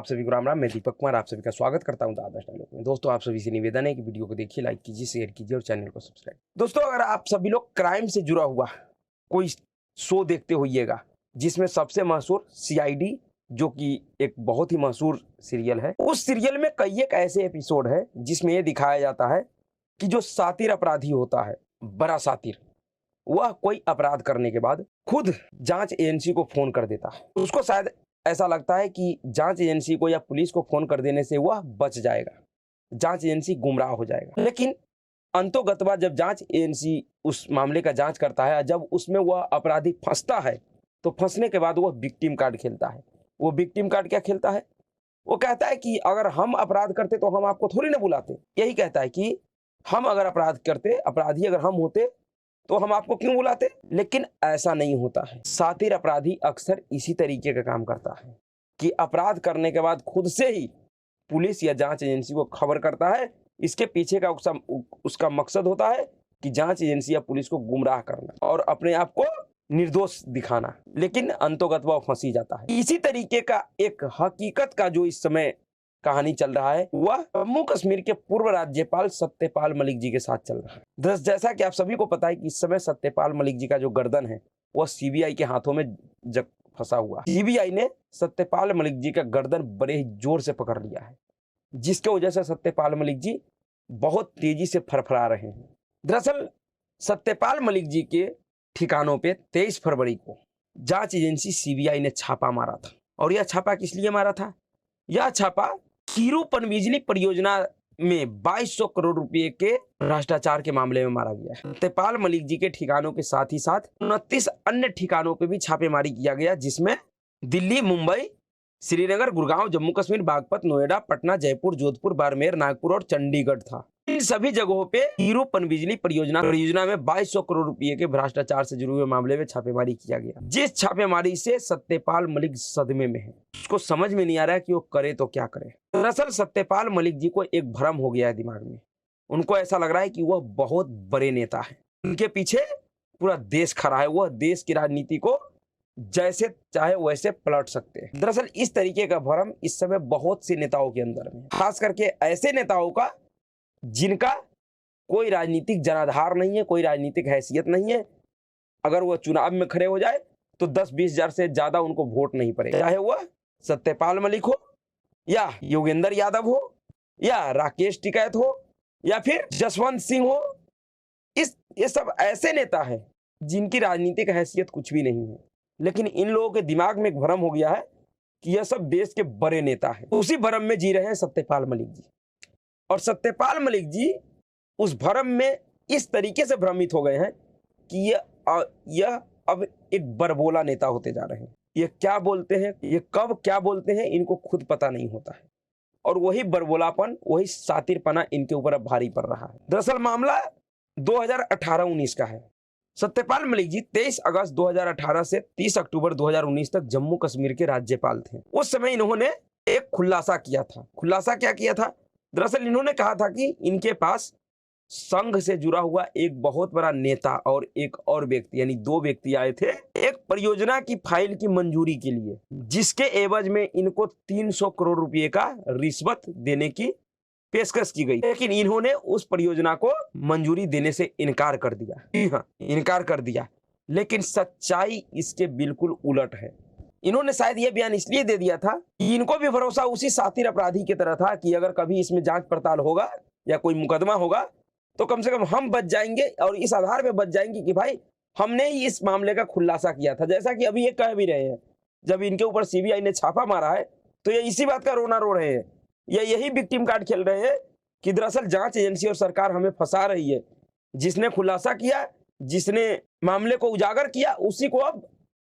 आप सभी को राम राम। मैं दीपक कुमार आप सभी का स्वागत करता हूं आदर्श डायलॉग में। दोस्तों, आप सभी से निवेदन है कि वीडियो को देखिए, लाइक कीजिए, शेयर कीजिए और चैनल को सब्सक्राइब। दोस्तों, अगर आप सभी लोग क्राइम से जुड़ा हुआ कोई शो देखते होइएगा, जिसमें सबसे मशहूर सीआईडी, जो कि एक बहुत ही मशहूर सीरियल है, उस सीरियल में कई एक ऐसे एपिसोड है जिसमें ये दिखाया जाता है कि जो शातिर अपराधी होता है, बड़ा शातिर, वह कोई अपराध करने के बाद खुद जांच एजेंसी को फोन कर देता है। उसको शायद ऐसा लगता है कि जांच एजेंसी को या पुलिस को फोन कर देने से वह बच जाएगा, जांच एजेंसी गुमराह हो जाएगा। लेकिन अंतोगत्वा जब जांच एजेंसी उस मामले का जांच करता है, जब उसमें वह अपराधी फंसता है, तो फंसने के बाद वह विक्टिम कार्ड खेलता है। वो विक्टिम कार्ड क्या खेलता है? वो कहता है कि अगर हम अपराध करते तो हम आपको थोड़ी ना बुलाते। यही कहता है कि हम अगर अपराध करते, अपराधी अगर हम होते, तो हम आपको क्यों बुलाते। लेकिन ऐसा नहीं होता है। शातिर अपराधी अक्सर इसी तरीके का काम करता है कि अपराध करने के बाद खुद से ही पुलिस या जांच एजेंसी को खबर करता है। इसके पीछे का उसका मकसद होता है कि जांच एजेंसी या पुलिस को गुमराह करना और अपने आप को निर्दोष दिखाना। लेकिन अंतोगत्वा फंसी जाता है। इसी तरीके का एक हकीकत का जो इस समय कहानी चल रहा है, वह जम्मू कश्मीर के पूर्व राज्यपाल सत्यपाल मलिक जी के साथ चल रहा है। जैसा कि आप सभी को पता है कि इस समय सत्यपाल मलिक जी का जो गर्दन है, वह सीबीआई के हाथों में फंसा हुआ है। सीबीआई ने सत्यपाल मलिक जी का गर्दन बड़े ही जोर से पकड़ लिया है, जिसके वजह से सत्यपाल मलिक जी बहुत तेजी से फरफरा रहे हैं। दरअसल सत्यपाल मलिक जी के ठिकानों पे 23 फरवरी को जांच एजेंसी सीबीआई ने छापा मारा था। और यह छापा किस लिए मारा था? यह छापा कीरू पनबिजली परियोजना में 2200 करोड़ रुपए के भ्रष्टाचार के मामले में मारा गया है। सत्यपाल मलिक जी के ठिकानों के साथ ही साथ 29 अन्य ठिकानों पे भी छापेमारी किया गया, जिसमें दिल्ली, मुंबई, श्रीनगर, गुड़गांव, जम्मू कश्मीर, बागपत, नोएडा, पटना, जयपुर, जोधपुर, बाड़मेर, नागपुर और चंडीगढ़ था। इन सभी जगहों पे कीरू पनबिजली परियोजना में 2200 करोड़ रुपए के भ्रष्टाचार से जुड़े हुए मामले में छापेमारी किया गया, जिस छापेमारी से सत्यपाल मलिक सदमे में है। उसको समझ में नहीं आ रहा है कि वो करे तो क्या करे। दरअसल सत्यपाल मलिक जी को एक भ्रम हो गया है दिमाग में। उनको ऐसा लग रहा है कि वह बहुत बड़े नेता है, उनके पीछे पूरा देश खड़ा है, वह देश की राजनीति को जैसे चाहे वैसे पलट सकते हैं। दरअसल इस तरीके का भ्रम इस समय बहुत से नेताओं के अंदर में, खास करके ऐसे नेताओं का जिनका कोई राजनीतिक जनाधार नहीं है, कोई राजनीतिक हैसियत नहीं है। अगर वह चुनाव में खड़े हो जाए तो 10-20 हजार से ज्यादा उनको वोट नहीं पड़ेगा, चाहे वह सत्यपाल मलिक हो या योगेंद्र यादव हो या राकेश टिकैत हो या फिर जसवंत सिंह हो। ये सब ऐसे नेता हैं जिनकी राजनीतिक हैसियत कुछ भी नहीं है, लेकिन इन लोगों के दिमाग में एक भ्रम हो गया है कि यह सब देश के बड़े नेता हैं। उसी भ्रम में जी रहे हैं सत्यपाल मलिक जी। और सत्यपाल मलिक जी उस भ्रम में इस तरीके से भ्रमित हो गए हैं कि यह अब एक बरबोला नेता होते जा रहे हैं। ये क्या बोलते हैं, ये कब क्या बोलते हैं, इनको खुद पता नहीं होता है। और वही बरबोलापन, वही शातिरपना इनके ऊपर अब भारी पड़ रहा है। दरअसल मामला 2018-19 का है। सत्यपाल मलिक जी 23 अगस्त 2018 से 30 अक्टूबर 2019 तक जम्मू कश्मीर के राज्यपाल थे। उस समय इन्होंने एक खुलासा किया था। खुलासा क्या किया था? दरअसल इन्होंने कहा था कि इनके पास संघ से जुड़ा हुआ एक बहुत बड़ा नेता और एक और व्यक्ति, यानी 2 व्यक्ति आए थे एक परियोजना की फाइल की मंजूरी के लिए, जिसके एवज में इनको 300 करोड़ रुपए का रिश्वत देने की पेशकश की गई। लेकिन इन्होंने उस परियोजना को मंजूरी देने से इनकार कर दिया। हाँ, इनकार कर दिया। लेकिन सच्चाई इसके बिल्कुल उलट है। इन्होंने शायद यह बयान इसलिए दे दिया था कि इनको भी भरोसा उसी शातिर अपराधी की तरह था कि अगर कभी इसमें जांच पड़ताल होगा या कोई मुकदमा होगा तो कम से कम हम बच जाएंगे, और इस आधार पे बच जाएंगे कि भाई हमने ही इस मामले का खुलासा किया था। जैसा कि अभी ये कह भी रहे हैं, जब इनके ऊपर सीबीआई ने छापा मारा है तो ये इसी बात का रोना रो रहे हैं, या यही विक्टिम कार्ड खेल रहे हैं कि दरअसल जांच एजेंसी और सरकार हमें फंसा रही है। जिसने खुलासा किया, जिसने मामले को उजागर किया, उसी को अब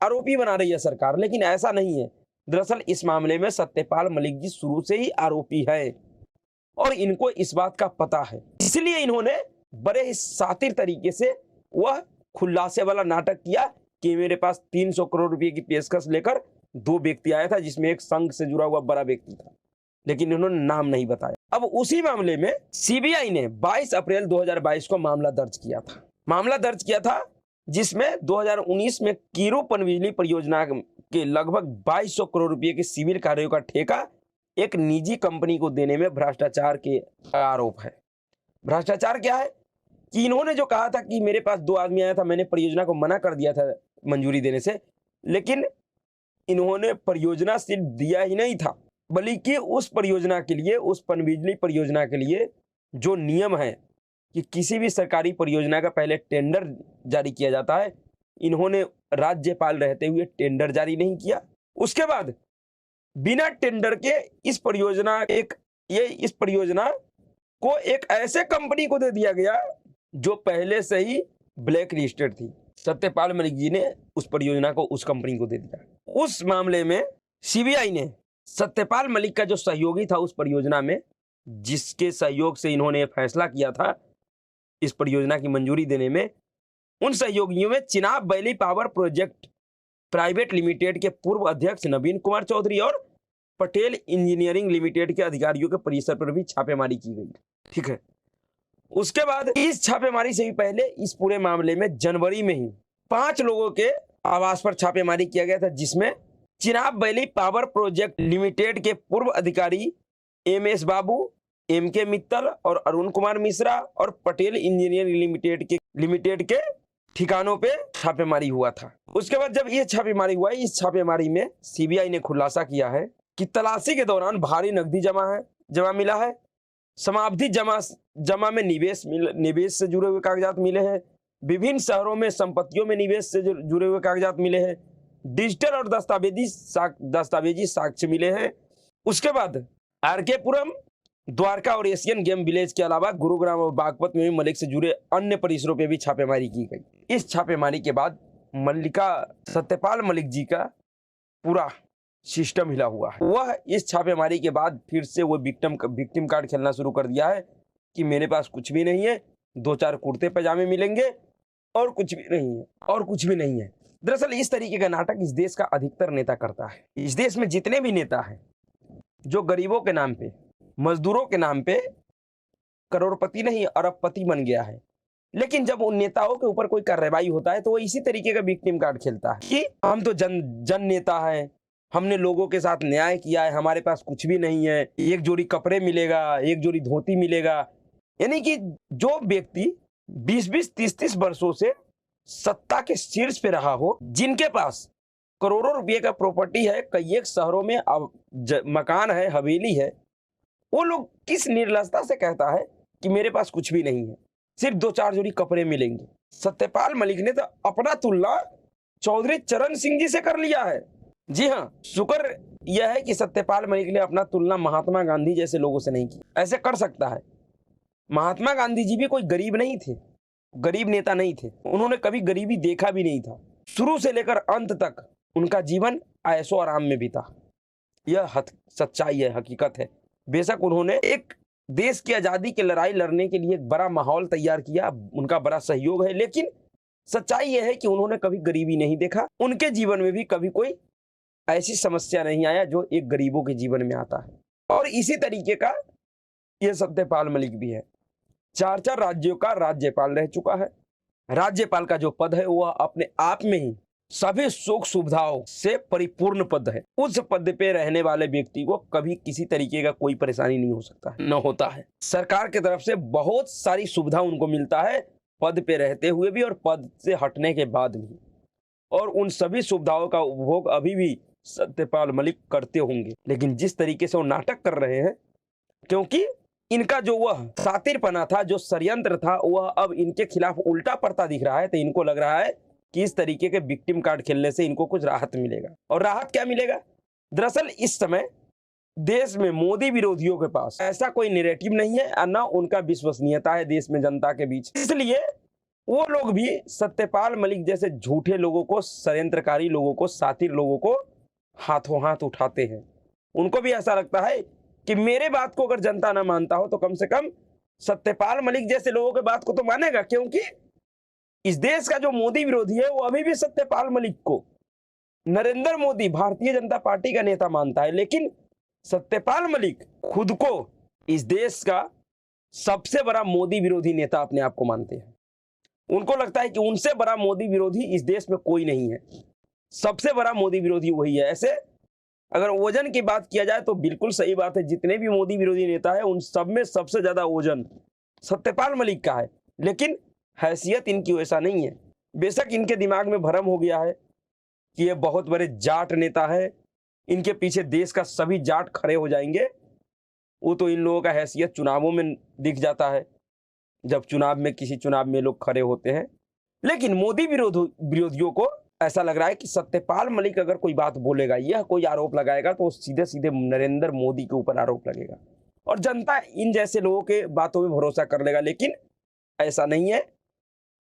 आरोपी बना रही है सरकार। लेकिन ऐसा नहीं है। दरअसल इस मामले में सत्यपाल मलिक जी शुरू से ही आरोपी है और इनको इस बात का पता है। इसलिए इन्होंने बड़े ही शातिर तरीके से वह खुलासे वाला नाटक किया कि मेरे पास 300 करोड़ रुपए की पेशकश लेकर 2 व्यक्ति आया था, जिसमें एक संघ से जुड़ा हुआ बड़ा व्यक्ति था, लेकिन इन्होंने नाम नहीं बताया। अब उसी मामले में सीबीआई ने 22 अप्रैल 2022 को मामला दर्ज किया था, जिसमें 2019 में कीरू पनबिजली परियोजना के लगभग 2200 करोड़ रुपए के सिविल कार्यों का ठेका एक निजी कंपनी को देने में भ्रष्टाचार के आरोप है। भ्रष्टाचार क्या है कि इन्होंने जो कहा था कि मेरे पास 2 आदमी आया था, मैंने परियोजना को मना कर दिया था मंजूरी देने से, लेकिन इन्होंने परियोजना सिर्फ दिया ही नहीं था, बल्कि उस परियोजना के लिए, उस पनबिजली परियोजना के लिए जो नियम है कि किसी भी सरकारी परियोजना का पहले टेंडर जारी किया जाता है, इन्होंने राज्यपाल रहते हुए टेंडर जारी नहीं किया। उसके बाद बिना टेंडर के इस परियोजना को एक ऐसे कंपनी को दे दिया गया जो पहले से ही ब्लैक लिस्टेड थी। सत्यपाल मलिक जी ने उस परियोजना को उस कंपनी को दे दिया। उस मामले में सीबीआई ने सत्यपाल मलिक का जो सहयोगी था उस परियोजना में, जिसके सहयोग से इन्होंने फैसला किया था इस परियोजना की मंजूरी देने में, उन सहयोगियों में Chenab valley power project private limited के पूर्व अध्यक्ष नवीन कुमार चौधरी और पटेल इंजीनियरिंग लिमिटेड के अधिकारियों के परिसर पर भी छापेमारी की गई। ठीक है, उसके बाद इस छापेमारी से भी पहले इस पूरे मामले में जनवरी में ही 5 लोगों के आवास पर छापेमारी किया गया था, जिसमें Chenab valley power project limited के पूर्व अधिकारी MS बाबू, MK मित्तल और अरुण कुमार मिश्रा और पटेल इंजीनियरिंग लिमिटेड के ठिकानों पे छापेमारी हुआ था। उसके बाद जब ये छापेमारी हुआ, इस छापेमारी में सीबीआई ने खुलासा किया है कि तलाशी के दौरान भारी नकदी जमा मिला है, समाप्ति जमा में निवेश से जुड़े हुए कागजात मिले हैं, विभिन्न शहरों में संपत्तियों में निवेश से जुड़े हुए कागजात मिले हैं, डिजिटल और दस्तावेजी साक्ष्य मिले हैं। उसके बाद RK पुरम, द्वारका और एशियन गेम विलेज के अलावा गुरुग्राम और बागपत में भी मलिक से जुड़े अन्य परिसरों पे भी छापेमारी की गई। इस छापेमारी के बाद सत्यपाल मलिक जी का पूरा सिस्टम हिला हुआ है। वह इस छापेमारी के बाद फिर से वो विक्टिम कार्ड खेलना शुरू कर दिया है कि मेरे पास कुछ भी नहीं है, 2-4 कुर्ते पैजामे मिलेंगे और कुछ भी नहीं है, और कुछ भी नहीं है। दरअसल इस तरीके का नाटक इस देश का अधिकतर नेता करता है। इस देश में जितने भी नेता हैं जो गरीबों के नाम पे, मजदूरों के नाम पे करोड़पति नहीं अरबपति बन गया है, लेकिन जब उन नेताओं के ऊपर कोई कार्रवाई होता है तो वो इसी तरीके का विक्टिम कार्ड खेलता है कि हम तो जन नेता हैं, हमने लोगों के साथ न्याय किया है, हमारे पास कुछ भी नहीं है, 1 जोड़ी कपड़े मिलेगा, 1 जोड़ी धोती मिलेगा। यानी कि जो व्यक्ति 20-20, 30-30 वर्षों से सत्ता के शीर्ष पे रहा हो, जिनके पास करोड़ों रुपए का प्रॉपर्टी है, कई एक शहरों में मकान है, हवेली है, वो लोग किस निर्लजता से कहता है कि मेरे पास कुछ भी नहीं है, सिर्फ 2-4 जोड़ी कपड़े मिलेंगे। सत्यपाल मलिक ने तो अपना तुलना चौधरी चरण सिंह जी से कर लिया है। जी हाँ, शुक्र यह है कि सत्यपाल मलिक ने अपना तुलना महात्मा गांधी जैसे लोगों से नहीं की। ऐसे कर सकता है। महात्मा गांधी जी भी कोई गरीब नहीं थे, गरीब नेता नहीं थे, उन्होंने कभी गरीबी देखा भी नहीं था। शुरू से लेकर अंत तक उनका जीवन ऐशो आराम में बीता। यह सच्चाई है, हकीकत है। बेशक उन्होंने एक देश की आजादी की लड़ाई लड़ने के लिए एक बड़ा माहौल तैयार किया, उनका बड़ा सहयोग है, लेकिन सच्चाई यह है कि उन्होंने कभी गरीबी नहीं देखा। उनके जीवन में भी कभी कोई ऐसी समस्या नहीं आया जो एक गरीबों के जीवन में आता है। और इसी तरीके का यह सत्यपाल मलिक भी है। 4 राज्यों का राज्यपाल रह चुका है। राज्यपाल का जो पद है वह अपने आप में ही सभी सुख सुविधाओं से परिपूर्ण पद है। उस पद पे रहने वाले व्यक्ति को कभी किसी तरीके का कोई परेशानी नहीं हो सकता, न होता है। सरकार की तरफ से बहुत सारी सुविधा उनको मिलता है, पद पे रहते हुए भी और पद से हटने के बाद भी, और उन सभी सुविधाओं का उपभोग अभी भी सत्यपाल मलिक करते होंगे। लेकिन जिस तरीके से वो नाटक कर रहे हैं, क्योंकि इनका जो वह सातिरपना था, जो षड्यंत्र था, वह अब इनके खिलाफ उल्टा पड़ता दिख रहा है, तो इनको लग रहा है कि इस तरीके के विक्टिम कार्ड खेलने से इनको कुछ राहत मिलेगा। और राहत क्या मिलेगा? दरअसल इस समय देश में मोदी विरोधियों के पास ऐसा कोई नैरेटिव नहीं है और न उनका विश्वसनीयता है देश में जनता के बीच। इसलिए वो लोग भी सत्यपाल मलिक जैसे झूठे लोगों को, षड्यंत्रकारी लोगों को, सातिर लोगों को हाथों हाथ उठाते हैं। उनको भी ऐसा लगता है कि मेरे बात को अगर जनता ना मानता हो तो कम से कम सत्यपाल मलिक जैसे लोगों के बात को तो मानेगा, क्योंकि इस देश का जो मोदी विरोधी है वो अभी भी सत्यपाल मलिक को नरेंद्र मोदी भारतीय जनता पार्टी का नेता मानता है, लेकिन सत्यपाल मलिक खुद को इस देश का सबसे बड़ा मोदी विरोधी नेता अपने आप को मानते हैं। उनको लगता है कि उनसे बड़ा मोदी विरोधी इस देश में कोई नहीं है, सबसे बड़ा मोदी विरोधी वही है। ऐसे अगर ओजन की बात किया जाए तो बिल्कुल सही बात है, जितने भी मोदी विरोधी नेता है उन सब में सबसे ज्यादा ओजन सत्यपाल मलिक का है, लेकिन हैसियत इनकी वैसा नहीं है। बेशक इनके दिमाग में भ्रम हो गया है कि ये बहुत बड़े जाट नेता है, इनके पीछे देश का सभी जाट खड़े हो जाएंगे। वो तो इन लोगों का हैसियत चुनावों में दिख जाता है, जब किसी चुनाव में लोग खड़े होते हैं। लेकिन मोदी विरोधियों को ऐसा लग रहा है कि सत्यपाल मलिक अगर कोई बात बोलेगा, यह कोई आरोप लगाएगा, तो सीधे सीधे नरेंद्र मोदी के ऊपर आरोप लगेगा और जनता इन जैसे लोगों के बातों में भरोसा कर लेगा। लेकिन ऐसा नहीं है।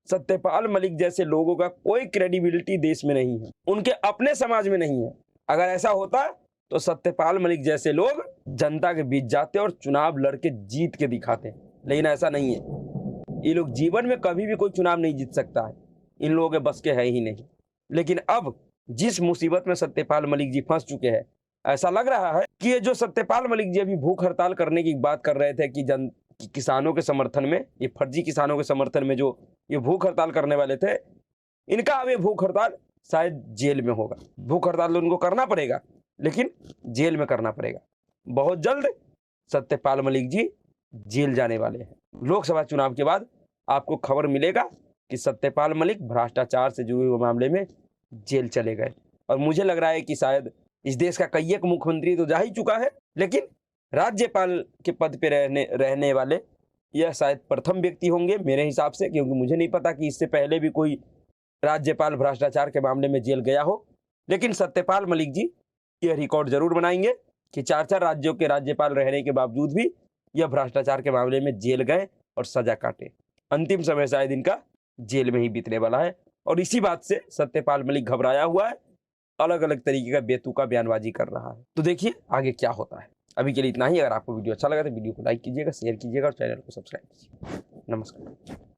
सत्यपाल मलिक जैसे लोगों का कोई क्रेडिबिलिटी देश में नहीं है, उनके अपने समाज में नहीं है। अगर ऐसा होता तो सत्यपाल मलिक जैसे लोग जनता के बीच जाते और चुनाव लड़के जीत के दिखाते, लेकिन ऐसा नहीं है। ये लोग जीवन में कभी भी कोई चुनाव नहीं जीत सकता है, इन लोगों के बस के है ही नहीं। लेकिन अब जिस मुसीबत में सत्यपाल मलिक जी फंस चुके हैं, ऐसा लग रहा है कि ये जो सत्यपाल मलिक जी अभी भूख हड़ताल करने की बात कर रहे थे कि किसानों के समर्थन में, ये फर्जी किसानों के समर्थन में जो ये भूख हड़ताल करने वाले थे, इनका अब ये भूख हड़ताल शायद जेल में होगा। भूख हड़ताल उनको करना पड़ेगा, लेकिन जेल में करना पड़ेगा। बहुत जल्द सत्यपाल मलिक जी जेल जाने वाले हैं। लोकसभा चुनाव के बाद आपको खबर मिलेगा कि सत्यपाल मलिक भ्रष्टाचार से जुड़े हुए मामले में जेल चले गए। और मुझे लग रहा है कि शायद इस देश का कई एक मुख्यमंत्री तो जा ही चुका है, लेकिन राज्यपाल के पद पे रहने वाले यह शायद प्रथम व्यक्ति होंगे मेरे हिसाब से, क्योंकि मुझे नहीं पता कि इससे पहले भी कोई राज्यपाल भ्रष्टाचार के मामले में जेल गया हो। लेकिन सत्यपाल मलिक जी यह रिकॉर्ड जरूर बनाएंगे कि 4 राज्यों के राज्यपाल रहने के बावजूद भी यह भ्रष्टाचार के मामले में जेल गए और सजा काटे। अंतिम समय शायद इनका जेल में ही बीतने वाला है, और इसी बात से सत्यपाल मलिक घबराया हुआ है, अलग अलग तरीके का बेतुका बयानबाजी कर रहा है। तो देखिए आगे क्या होता है। अभी के लिए इतना ही। अगर आपको वीडियो अच्छा लगा तो वीडियो को लाइक कीजिएगा, शेयर कीजिएगा और चैनल को सब्सक्राइब कीजिएगा। नमस्कार।